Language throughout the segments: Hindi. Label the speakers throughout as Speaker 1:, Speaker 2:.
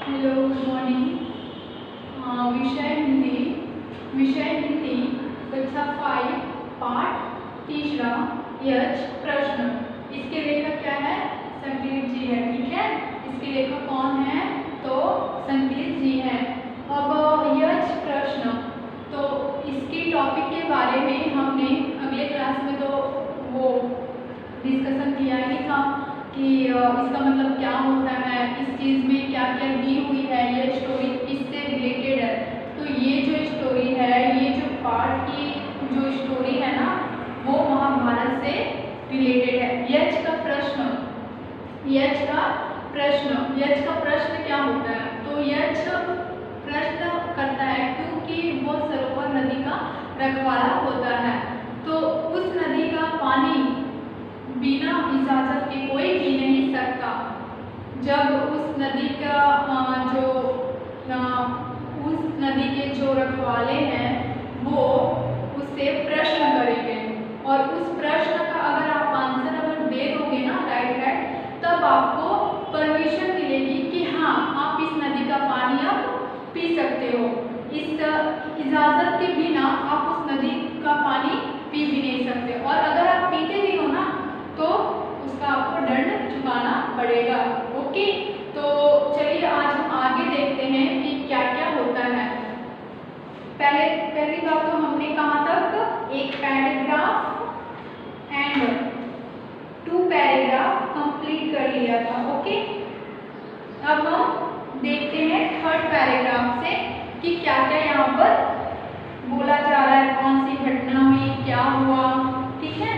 Speaker 1: Hello, good morning. विषय हिंदी कक्षा 5 पाठ तीसरा यच प्रश्न। इसके लेखक क्या है? संकीर्त जी है। ठीक है, इसके लेखक कौन है? तो संकीर्त जी है। अब यच प्रश्न, तो इसकी टॉपिक के बारे में हमने अगले क्लास में तो वो डिस्कशन किया ही था कि इसका मतलब क्या होता है, इस चीज़ में क्या क्या दी हुई है, ये स्टोरी किससे रिलेटेड है। तो ये जो स्टोरी है, ये जो पाठ की जो स्टोरी है ना, वो महाभारत से रिलेटेड है। यच का प्रश्न, यच का प्रश्न क्या होता है? तो यच प्रश्न करता है क्योंकि वो सरोवर नदी का रखवाला होता है। तो उस नदी का पानी बिना इजाजत के कोई पी नहीं सकता। जब उस नदी का उस नदी के जो रखवाले हैं वो उससे प्रश्न करेंगे, और उस प्रश्न का अगर आप आंसर दे दोगे ना राइट, तब आपको परमिशन मिलेगी कि हाँ, आप इस नदी का पानी अब पी सकते हो। इस इजाजत के बिना आप उस नदी का पानी पी भी नहीं सकते, और अगर आप पीते भी हो ना तो उसका आपको दंड चुकाना पड़ेगा। ओके, तो चलिए आज हम आगे देखते हैं कि क्या क्या होता है। पहली बात तो हमने कहाँ तक एक पैराग्राफ एंड 2 पैराग्राफ कंप्लीट कर लिया था। ओके, अब हम देखते हैं 3rd पैराग्राफ से कि क्या क्या यहाँ पर बोला जा रहा है, कौन सी घटना हुई, क्या हुआ। ठीक है,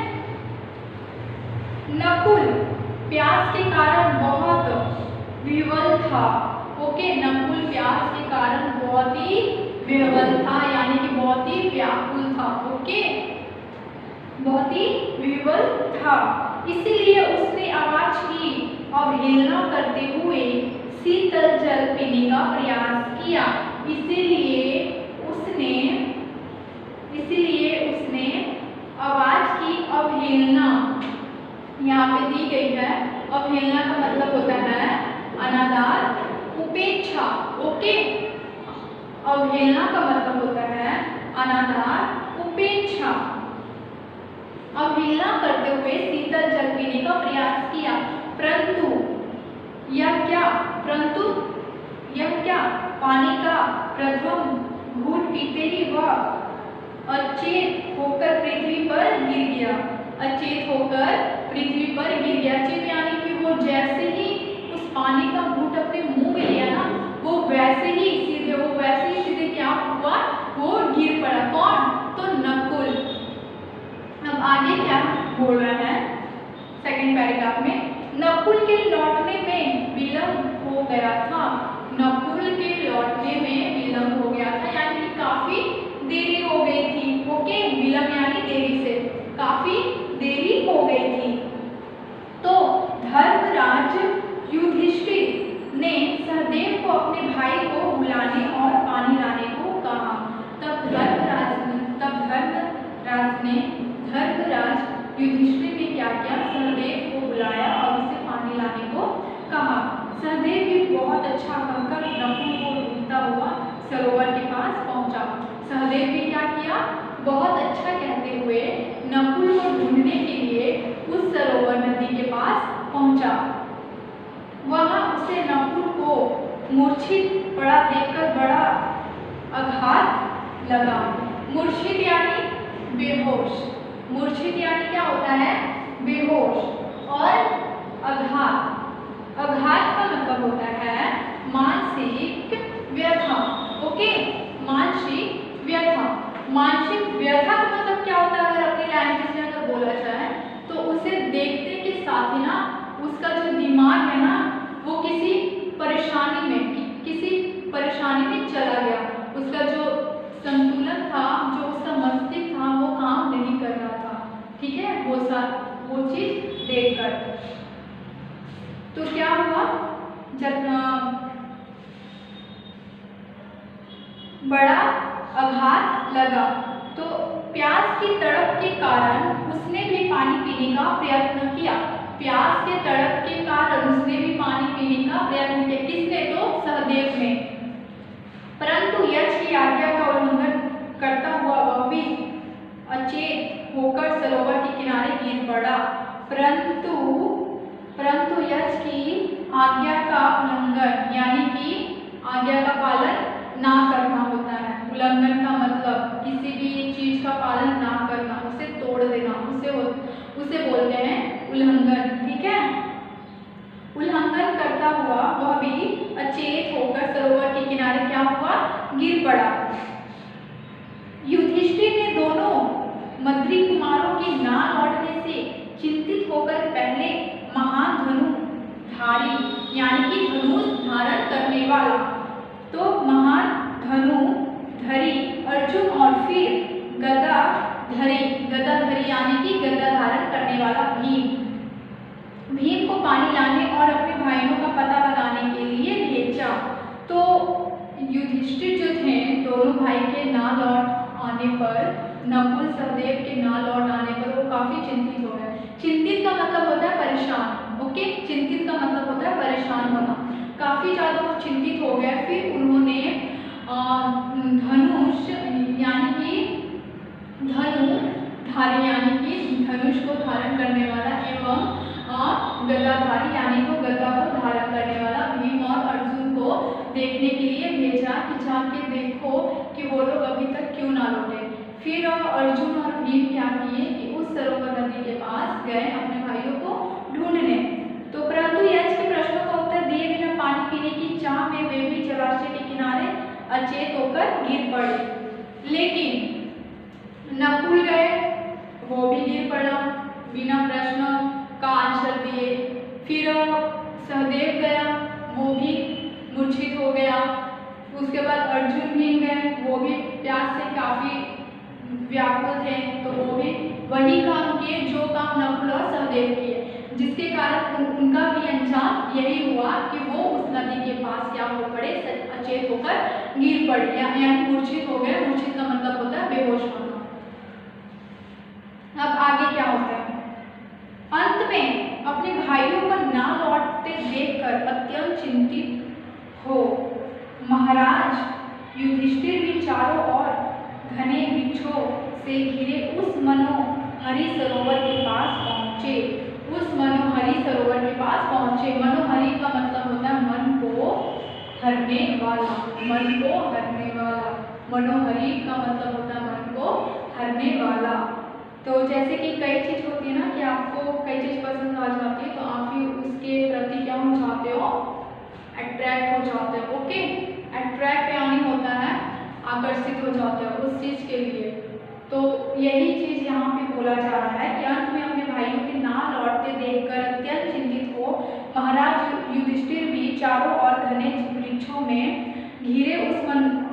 Speaker 1: नकुल प्यास के कारण बहुत विह्वल था। ओके, नकुल प्यास के कारण बहुत ही विह्वल था, यानी कि बहुत ही व्याकुल था। ओके, बहुत ही विह्वल था, इसीलिए उसने आवाज की अवहेलना करते हुए शीतल जल पीने का प्रयास किया। इसीलिए उसने आवाज की अवहेलना यहाँ पे दी गई है। अवहेलना का मतलब होता है अनादर, उपेक्षा। ओके, अवहेलना का मतलब होता है अनादर, उपेक्षा। अवहेलना करते हुए शीतल जल पीने का प्रयास किया, परंतु यह क्या पानी का प्रथम घूंट पीते ही वह अचेत होकर पृथ्वी पर गिर गया। अचेत होकर पृथ्वी पर गिर गया, चेत यानी कि वो जैसे ही उस पानी का घूंट अपने मुंह में लिया ना, वो वैसे ही सीधे क्या हुआ, वो गिर पड़ा। कौन? तो नकुल। अब आगे क्या बोल रहा है 2nd पैराग्राफ में, नकुल के लौटने में विलंब हो गया था। नकुल के लौटने में विलंब हो गया था, यानी कि काफी देरी हो गई थी। ओके, विलंब यानी देरी से, काफी देरी हो गई थी। तो धर्मराज युधिष्ठिर ने सहदेव को अपने भाई को बुलाने और पानी लाने को कहा। तब धर्मराज युधिष्ठिर ने क्या किया? सहदेव को बुलाया और उसे पानी लाने को कहा। सहदेव भी बहुत अच्छा कहकर नकुल को ढूंढता हुआ सरोवर के पास पहुंचा। सहदेव भी क्या किया? बहुत अच्छा कहते हुए नकुल को ढूंढने के लिए उस सरोवर नदी के पास पहुंचा। वहां उसे नकुल को मूर्छित पड़ा देखकर बड़ा आघात लगा। मूर्छित यानी बेहोश, मूर्छित यानी क्या होता है? बेहोश। और आघात का मतलब होता है मानसिक व्यथा। ओके, मानसिक व्यथा का मतलब क्या होता है? अगर अपनी लैंग्वेज में अगर बोला जाए तो उसे देखने के साथ ही ना उसका जो दिमाग है ना, वो किसी परेशानी में चला गया। उसका जो संतुलन था, जो उसका मस्तिष्क था, वो काम नहीं कर रहा था। ठीक है, वो चीज देखकर तो क्या हुआ, जब बड़ा आघात लगा तो प्यास की तड़प के कारण उसने भी पानी पीने का प्रयत्न किया। प्यास के तड़प के कारण उसने भी पानी पीने का प्रयत्न किया। किसने? तो सहदेव सहदेव ने, परंतु यक्ष की आज्ञा का उल्लंघन करता हुआ वह भी अचेत होकर सरोवर के किनारे गिर पड़ा। परंतु यक्ष की आज्ञा का उल्लंघन यानी कि आज्ञा का पालन ना करना होता है। उल्लंघन का मतलब किसी भी चीज का पालन ना करना, उसे तोड़ देना, उसे बोलते हैं उल्लंघन। ठीक है, उल्लंघन करता हुआ वह भी अचेत होकर सरोवर के किनारे क्या हुआ, गिर पड़ा। युधिष्ठिर ने दोनों मंत्री कुमारों के ना लौटने से चिंतित होकर पहले महान धनुधारी यानी कि धनुष धारण करने वाला, तो महान धनुधरी अर्जुन और फिर गदाधरी यानी कि गदा धारण करने वाला भीम को पानी लाने और अपने भाइयों का पता लगाने के लिए भेजा। तो युधिष्ठिर जो थे, दोनों भाई के ना लौट आने पर, नकुल सहदेव के ना लौट आने पर वो काफी चिंतित हो गए। चिंतित का मतलब होता है परेशान। ओके, चिंतित का मतलब होता है परेशान होना। काफी ज्यादा वो चिंतित हो गए। फिर उन्होंने धनुष यानी कि धनुधारी यानी कि धनुष को धारण करने वाला एवं गदाधारी यानी को गदा को धारण करने वाला भीम और अर्जुन को देखने के लिए भेजा कि जाके देखो कि वो लोग अभी तक क्यों ना लौटे। फिर अर्जुन और भीम क्या किए कि उस सरोवर नदी के पास गए अपने भाइयों को ढूंढने। तो परंतु यक्ष के प्रश्नों का उत्तर दिए बिना पानी पीने की चाह में वे भी जलाशय के किनारे अचेत होकर गिर पड़े। लेकिन नकुल गए, वो भी गिर पड़ा बिना प्रश्न का आंसर दिए। फिर सहदेव गया, वो भी मूर्छित हो गया। उसके बाद अर्जुन भीम गए, वो भी प्यास से काफी व्याकुल थे, तो वो भी वही काम किए जो काम नकुल और सहदेव किए, जिसके कारण उनका भी अंजाम यही हुआ कि वो उस नदी के पास क्या हो पड़े, अचेत होकर गिर पड़े यानी मूर्छित हो गए। मूर्छित का मतलब होता है बेहोश होना। अब आगे क्या होता है, अंत में अपने भाइयों को ना लौटते देखकर अत्यंत चिंतित हो महाराज युधिष्ठिर भी चारों ओर घने वृक्षों से घिरे उस मनोहरी सरोवर के पास पहुंचे। उस मनोहरी सरोवर के पास पहुंचे। मनोहरी का मतलब होता है मन को हरने वाला, मन को हरने वाला। मनोहरी का मतलब होता है मन को हरने वाला। तो जैसे कि कई चीज होती है ना कि आपको कई चीज पसंद आ जाती है, तो आप ही उसके प्रति क्या हो जाते हो, अट्रैक्ट हो जाते हो। ओके, अट्रैक्ट यानी होता है आकर्षित हो जाते हो उस चीज के लिए। तो यही चीज यहाँ पे बोला जा रहा है कि अंत में अपने भाइयों के ना लौटते देखकर अत्यंत चिंतित हो महाराज युधिष्ठिर भी चारों ओर घने वृक्षों में घिरे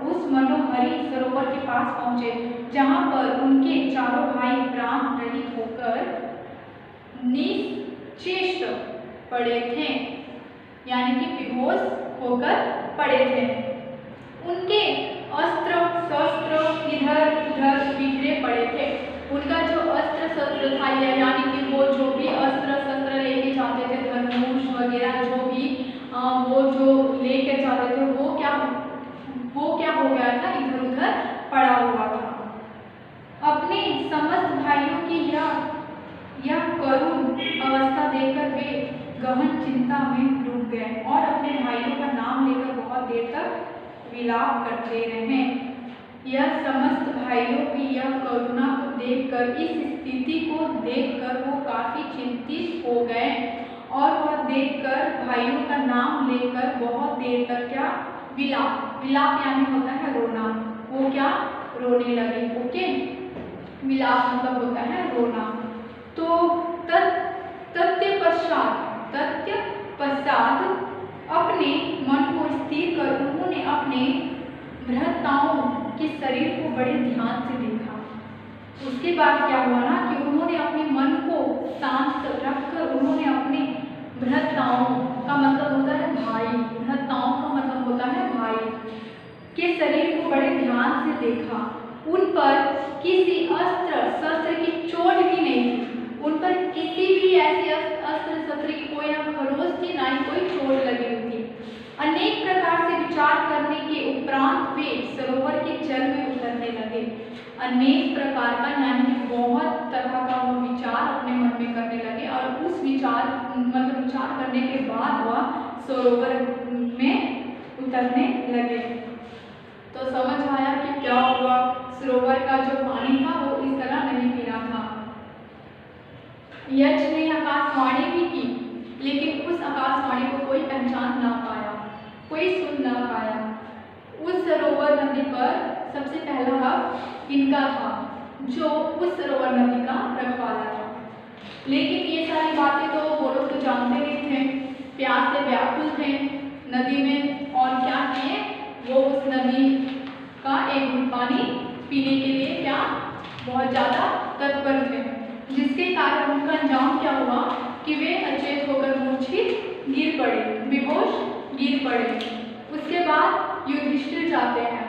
Speaker 1: उस मनोहरी सरोवर के पास पहुंचे, जहां पर उनके चारों भाई प्राण रहित होकर निश्चेष्ट पड़े थे यानी कि बेहोश होकर पड़े थे। उनके अस्त्र शस्त्र इधर उधर बिखरे पड़े थे। उनका जो अस्त्र शस्त्र था यानी कि वो जो भी अस्त्र शस्त्र लेके जाते थे, धनुष वगैरह जो भी वो जो लेके जाते थे, वो क्या हो गया था, इधर उधर पड़ा हुआ था। अपने समस्त भाइयों की यह करुण अवस्था देखकर वे गहन चिंता में डूब गए और अपने भाइयों का नाम लेकर बहुत देर तक विलाप करते रहे। यह समस्त भाइयों की यह करुणा को देखकर, इस स्थिति को देखकर वो काफी चिंतित हो गए और वह देखकर भाइयों का नाम लेकर बहुत देर तक क्या विलाप यानी होता है रोना, वो क्या रोने लगे। ओके, विलाप मतलब होता है रोना। तो तत्पश्चात अपने मन को स्थिर कर उन्होंने अपने भ्राताओं के शरीर को बड़े ध्यान से देखा। उसके बाद क्या हुआ ना कि उन्होंने अपने मन को शांत रखकर उन्होंने अपने भ्राताओं का मतलब होता है भाई, भ्राताओं का मतलब होता है भाई के शरीर को बड़े ध्यान से देखा। उन पर किसी अस्त्र शस्त्र की चोट भी नहीं थी। उन पर किसी भी ऐसे अस्त्र शस्त्र की कोई ना खरोच थी, ना ही कोई चोट लगी हुई थी। अनेक प्रकार से विचार करने के उपरांत वे सरोवर के जल में उतरने लगे। अनेक प्रकार का यानी कि बहुत तरह का वो विचार अपने मन में करने लगे और उस विचार करने के बाद वह सरोवर में उतरने लगे। तो समझ आया कि क्या हुआ, सरोवर का जो पानी था वो इस तरह नहीं पीना था। यक्ष ने आकाशवाणी भी की, लेकिन उस आकाशवाणी को कोई पहचान ना पाया, कोई सुन ना पाया। उस सरोवर नदी पर सबसे पहला हक इनका था, जो उस सरोवर नदी का रखवाला था। लेकिन ये सारी बातें तो वो लोग तो जानते नहीं थे, प्यास से व्याकुल थे नदी में, और क्या किए वो उस नदी का एक घूंट पानी पीने के लिए क्या बहुत ज़्यादा तत्पर थे, जिसके कारण उनका अंजाम क्या हुआ कि वे अचेत होकर मूर्छित गिर पड़े, बेहोश गिर पड़े। उसके बाद युधिष्ठिर जाते हैं,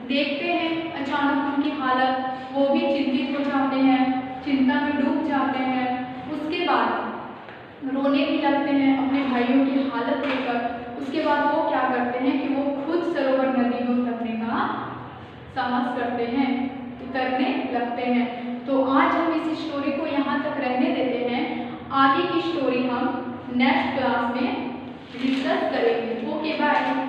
Speaker 1: देखते हैं अचानक उनकी हालत, वो भी चिंतित हो जाते हैं, चिंता में डूब जाते हैं। उसके बाद रोने भी लगते हैं अपने भाइयों की हालत देखकर। उसके बाद वो क्या करते हैं कि वो खुद सरोवर नदी में उतरने का साहस करते हैं, उतरने लगते हैं। तो आज हम इस स्टोरी को यहाँ तक रहने देते हैं, आगे की स्टोरी हम नेक्स्ट क्लास में डिस्कस करेंगे। Okay bye.